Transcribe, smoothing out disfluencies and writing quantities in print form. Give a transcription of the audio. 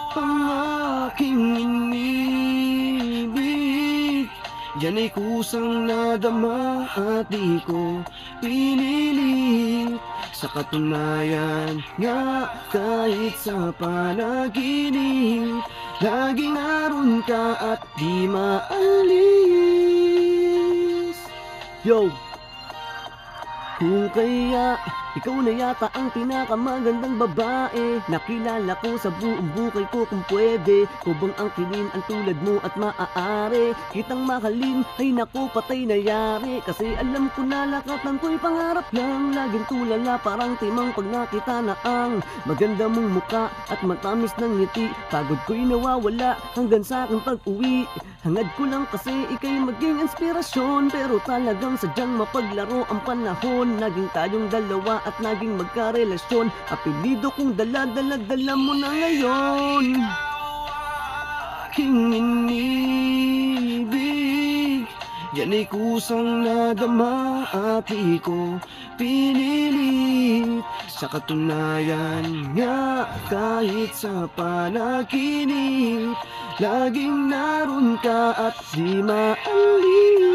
Ang aking inibig, yan ay kusang nadama at di ko pinilit. Sa katunayan nga kahit sa panaginip, laging naroon ka at di maalis. Yo! Kung kaya, ikaw na yata ang pinakamagandang babae nakilala ko sa buong buhay ko. Kung pwede ko bang angkinin ang tulad mo at maaari kitang mahalin, ay naku patay na yari. Kasi alam ko na lakatan ko'y pangarap lang, laging tulala parang timang pag nakita na ang maganda mong muka at matamis ng ngiti. Pagod ko'y nawawala hanggang sa aking pag-uwi. Hangad ko lang kasi ika'y maging inspirasyon, pero talagang sadyang mapaglaro ang panahon. Naging tayong dalawa at naging magkarelasyon. Apelido kong dala mo na ngayon. Aking inibig, yan ay kusang nadama at di ko pinilit. Sa katunayan nga kahit sa panaginip, laging naroon ka at di maalis.